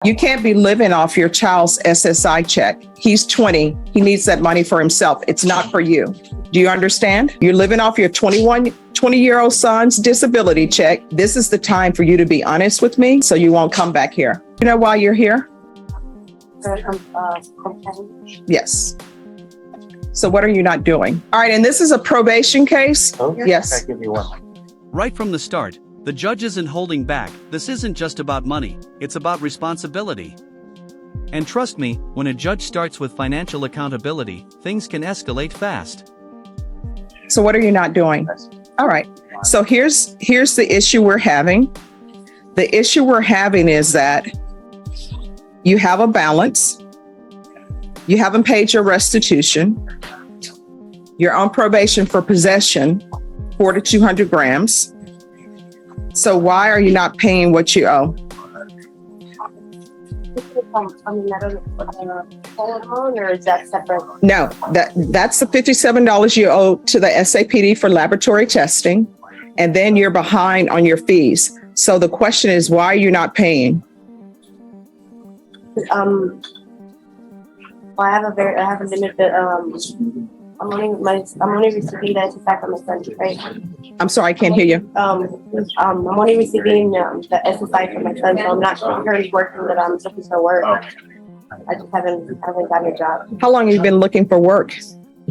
You can't be living off your child's SSI check. He's 20. He needs that money for himself. It's not for you. Do you understand? You're living off your 20-year-old son's disability check. This is the time for you to be honest with me so you won't come back here. You know why you're here? Yes. So what are you not doing? All right, and this is a probation case? Okay. Yes. I'll give you one. Right from the start, the judge isn't holding back. This isn't just about money, it's about responsibility. And trust me, when a judge starts with financial accountability, things can escalate fast. So what are you not doing? All right. So here's the issue we're having. The issue we're having is that you have a balance. You haven't paid your restitution. You're on probation for possession, 4 to 200 grams. So why are you not paying what you owe? Or is that separate? No, that's the $57 you owe to the SAPD for laboratory testing, and then you're behind on your fees. So the question is, why are you not paying? Well, I have a limit that I'm only receiving that SSI from my son, right? I'm sorry, I can't hear you. I'm only receiving the SSI from my son, so I'm not currently working, that I'm looking for work. I just haven't gotten a job. How long have you been looking for work?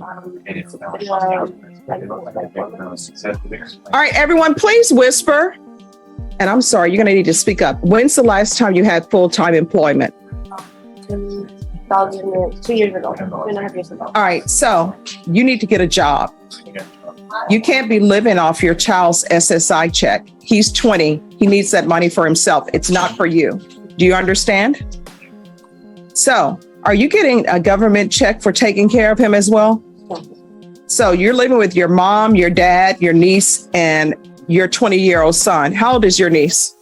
All right, everyone, please whisper. And I'm sorry, you're gonna need to speak up. When's the last time you had full-time employment? 2 years ago, 2.5 years ago. All right, so you need to get a job. You can't be living off your child's SSI check. He's 20. He needs that money for himself. It's not for you. Do you understand? So, are you getting a government check for taking care of him as well? So you're living with your mom, your dad, your niece, and your 20-year-old son. How old is your niece?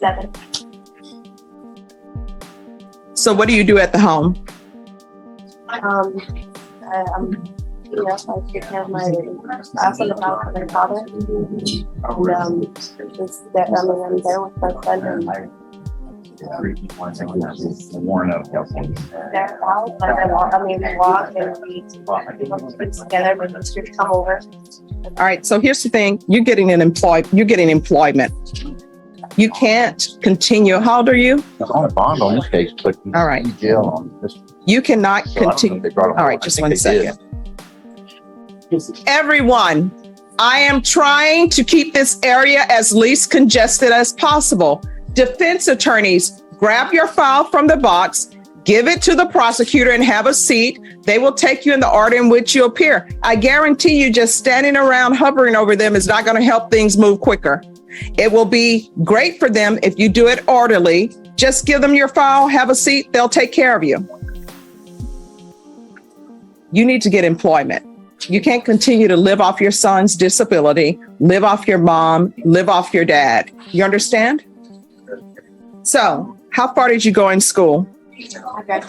7. So what do you do at the home? I take care of I also look out for my father. And I'm there with my son and they're out, we walk and we do together, but the streets come over. All right, so here's the thing. You're getting employment. You can't continue. How old are you? On a bond on this case, but All right. jail on this. You cannot So I don't know if continue. they brought him All on. right, I just think 1 they second. did. Everyone, I am trying to keep this area as least congested as possible. Defense attorneys, grab your file from the box, give it to the prosecutor and have a seat. They will take you in the order in which you appear. I guarantee you just standing around hovering over them is not going to help things move quicker. It will be great for them if you do it orderly. Just give them your file, have a seat, they'll take care of you. You need to get employment. You can't continue to live off your son's disability, live off your mom, live off your dad. You understand? So, how far did you go in school? Okay.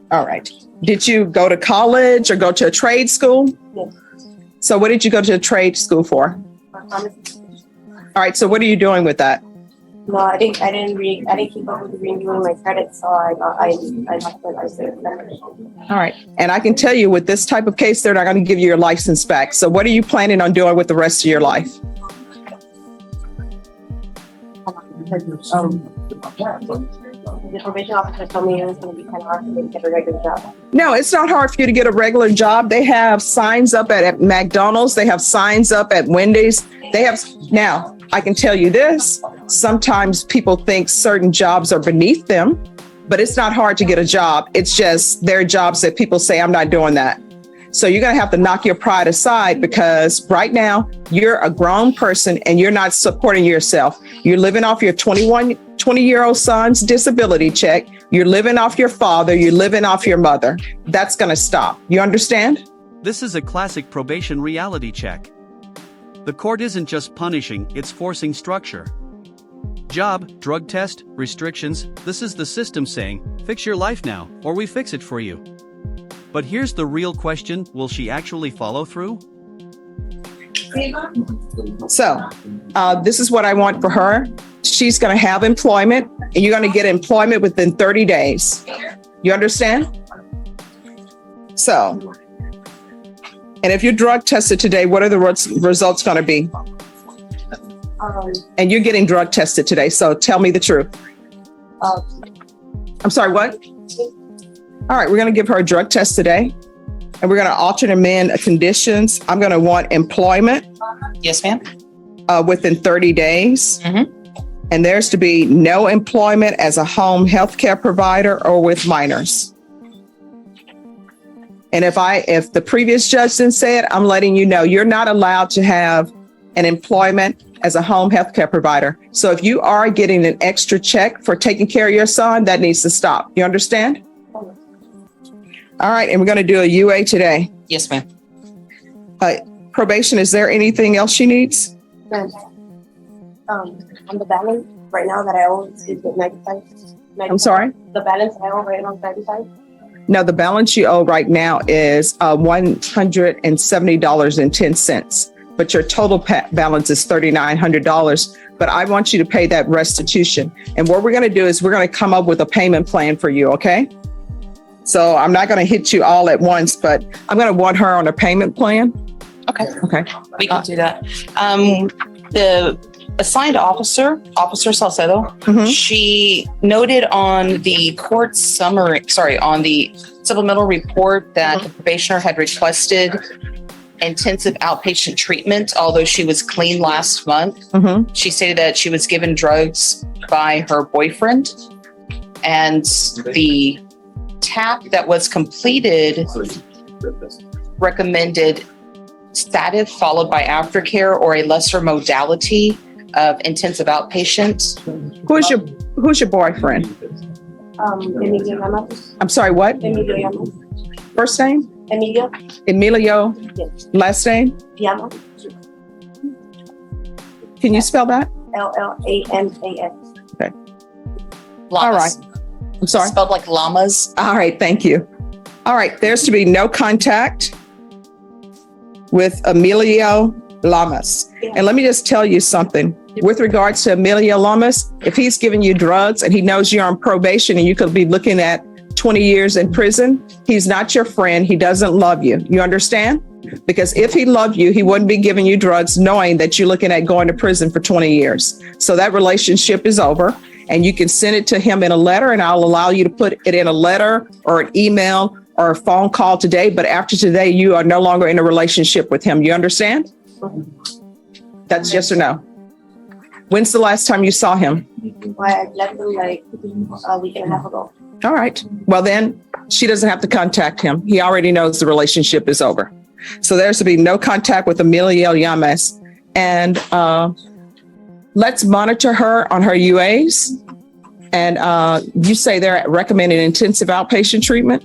All right. Did you go to college or go to a trade school? Yes. So what did you go to a trade school for? All right. So what are you doing with that? No, I didn't keep up with renewing my credit, so I left my license. All right. And I can tell you with this type of case, they're not going to give you your license back. So what are you planning on doing with the rest of your life? The probation officer told me it was going to be kind of hard for me to get a regular job. No, it's not hard for you to get a regular job. They have signs up at McDonald's. They have signs up at Wendy's. Now, I can tell you this. Sometimes people think certain jobs are beneath them, but it's not hard to get a job. It's just there are jobs that people say, I'm not doing that. So you're going to have to knock your pride aside because right now you're a grown person and you're not supporting yourself. You're living off your 20-year-old son's disability check. You're living off your father. You're living off your mother. That's going to stop. You understand? This is a classic probation reality check. The court isn't just punishing, it's forcing structure. Job, drug test, restrictions, this is the system saying, fix your life now, or we fix it for you. But here's the real question, will she actually follow through? So, this is what I want for her. She's going to have employment, and you're going to get employment within 30 days. You understand? So, and if you're drug tested today, what are the results going to be? And you're getting drug tested today, so tell me the truth. I'm sorry, what? All right, we're going to give her a drug test today, and we're going to alternate amend conditions. I'm going to want employment. Yes, ma'am. Within 30 days. And there's to be no employment as a home healthcare provider or with minors. And if the previous judge didn't say it, I'm letting you know, you're not allowed to have an employment as a home healthcare provider. So if you are getting an extra check for taking care of your son, that needs to stop. You understand? All right, and we're going to do a UA today. Yes, ma'am. Probation, is there anything else she needs? On the balance right now that I owe is at 95. I'm sorry? The balance I owe right now is 95. No, the balance you owe right now is $170.10, but your total balance is $3,900. But I want you to pay that restitution. And what we're going to do is we're going to come up with a payment plan for you, okay? So I'm not going to hit you all at once, but I'm going to want her on a payment plan. Okay. Okay. We can do that. The assigned officer, Officer Salcedo, she noted on the court summary, on the supplemental report that the probationer had requested intensive outpatient treatment, although she was clean last month. She stated that she was given drugs by her boyfriend, and the TAP that was completed recommended stative followed by aftercare or a lesser modality of intensive outpatient. Who's your boyfriend? Emilio Ramos. I'm sorry, what? Emilio Ramos. First name? Emilio. Yes. Last name? Llamas. Can you spell that? Lamas. All right. I'm sorry. Spelled like llamas. All right. Thank you. All right. There's to be no contact with Emilio Lamas. And let me just tell you something. With regards to Emilio Lamas, if he's giving you drugs and he knows you're on probation and you could be looking at 20 years in prison, he's not your friend. He doesn't love you. You understand? Because if he loved you, he wouldn't be giving you drugs knowing that you're looking at going to prison for 20 years. So that relationship is over, and you can send it to him in a letter, and I'll allow you to put it in a letter or an email or a phone call today. But after today, you are no longer in a relationship with him. You understand? That's yes or no. When's the last time you saw him? I left him like a week and a half ago. All right. Well, then she doesn't have to contact him. He already knows the relationship is over. So there's to be no contact with Emilio Llamas. And let's monitor her on her UAs. And you say they're recommending intensive outpatient treatment?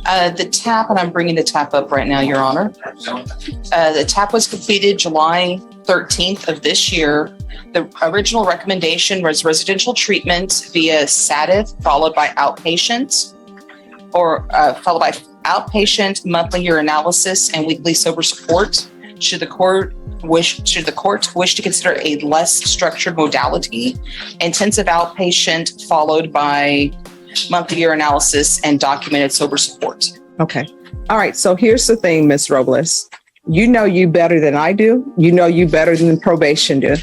The TAP, and I'm bringing the TAP up right now, Your Honor. The TAP was completed July 13th of this year. The original recommendation was residential treatment via SATIV followed by outpatient, or followed by outpatient monthly urinalysis and weekly sober support. Should the court wish to consider a less structured modality, intensive outpatient followed by monthly urinalysis and documented sober support. Okay. All right. So here's the thing, Ms. Robles. You know you better than I do. You know you better than probation do.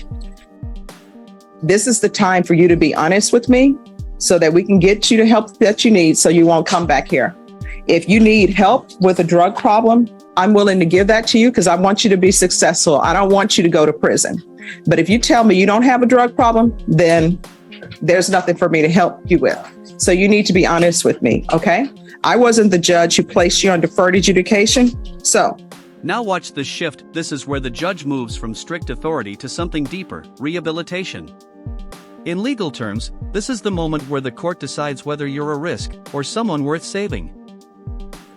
This is the time for you to be honest with me so that we can get you the help that you need so you won't come back here. If you need help with a drug problem, I'm willing to give that to you because I want you to be successful. I don't want you to go to prison. But if you tell me you don't have a drug problem, then there's nothing for me to help you with. So you need to be honest with me, okay? I wasn't the judge who placed you on deferred adjudication. So now watch the shift. This is where the judge moves from strict authority to something deeper, rehabilitation. In legal terms, this is the moment where the court decides whether you're a risk or someone worth saving.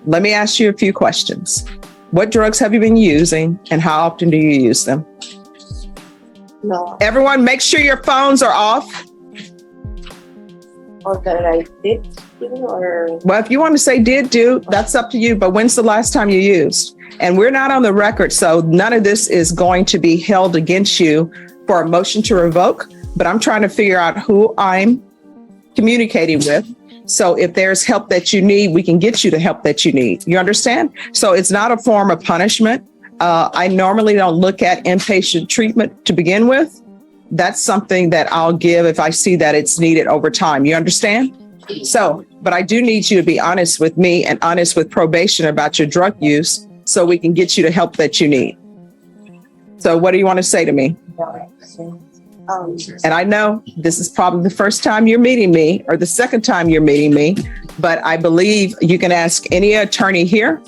let me ask you a few questions. What drugs have you been using and how often do you use them? No. Everyone, make sure your phones are off. Or that I did. or? Well, if you want to say did do, that's up to you. But when's the last time you used? And we're not on the record, so none of this is going to be held against you for a motion to revoke. But I'm trying to figure out who I'm communicating with. So if there's help that you need, we can get you the help that you need. You understand? So it's not a form of punishment. I normally don't look at inpatient treatment to begin with. That's something that I'll give if I see that it's needed over time. You understand? So, but I do need you to be honest with me and honest with probation about your drug use so we can get you the help that you need. So what do you want to say to me? And I know this is probably the first time you're meeting me or the second time you're meeting me, but I believe you can ask any attorney here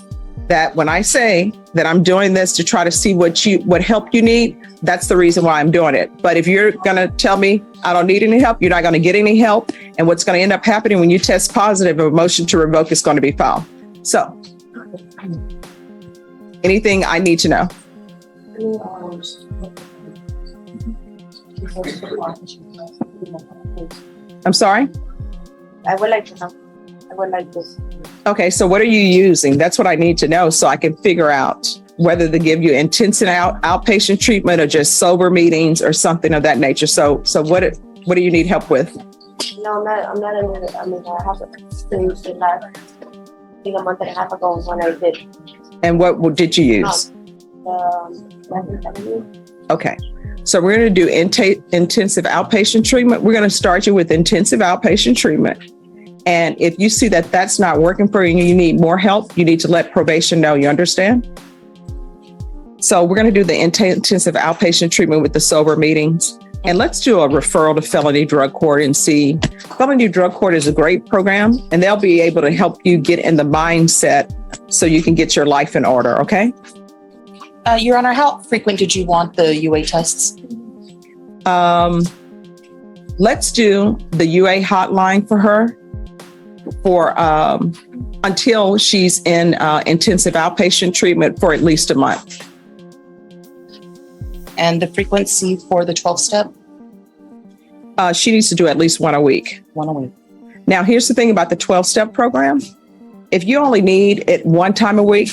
that when I say that I'm doing this to try to see what help you need, that's the reason why I'm doing it. But if you're going to tell me I don't need any help, you're not going to get any help. And what's going to end up happening when you test positive, a motion to revoke is going to be filed. So anything I need to know? I'm sorry? I would like to know. I would like this. Okay, so what are you using? That's what I need to know so I can figure out whether to give you intensive outpatient treatment or just sober meetings or something of that nature. So what do you need help with? No, I'm not in it. I mean, I have since the last, I think a month and a half ago when I did. And what did you use? Okay. So we're going to do intensive outpatient treatment. We're going to start you with intensive outpatient treatment. And if you see that that's not working for you and you need more help, you need to let probation know. You understand? So we're going to do the intensive outpatient treatment with the sober meetings. And let's do a referral to felony drug court and see. Felony drug court is a great program and they'll be able to help you get in the mindset so you can get your life in order. Okay. Your Honor, how frequent did you want the UA tests? Let's do the UA hotline for her for until she's in intensive outpatient treatment for at least a month. And the frequency for the 12-step? She needs to do at least one a week. One a week. Now, here's the thing about the 12-step program. If you only need it one time a week,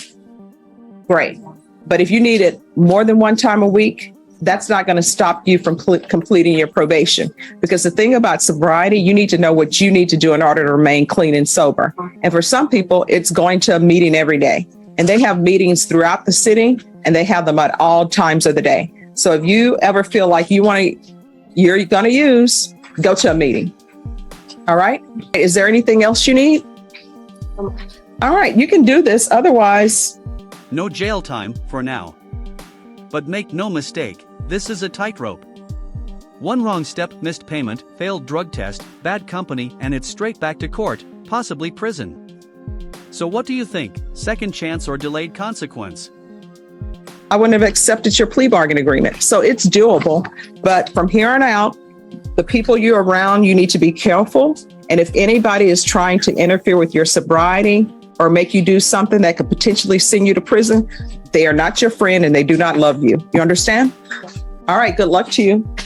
great. But if you need it more than one time a week, that's not going to stop you from completing your probation. Because the thing about sobriety, you need to know what you need to do in order to remain clean and sober. And for some people, it's going to a meeting every day. And they have meetings throughout the city, and they have them at all times of the day. So if you ever feel like you're going to use, go to a meeting. All right. Is there anything else you need? All right. You can do this. Otherwise. No jail time for now. But make no mistake, this is a tightrope. One wrong step, missed payment, failed drug test, bad company, and it's straight back to court, possibly prison. So what do you think? Second chance or delayed consequence? I wouldn't have accepted your plea bargain agreement. So it's doable. But from here on out, the people you're around, you need to be careful. And if anybody is trying to interfere with your sobriety or make you do something that could potentially send you to prison, they are not your friend and they do not love you. You understand? All right. Good luck to you.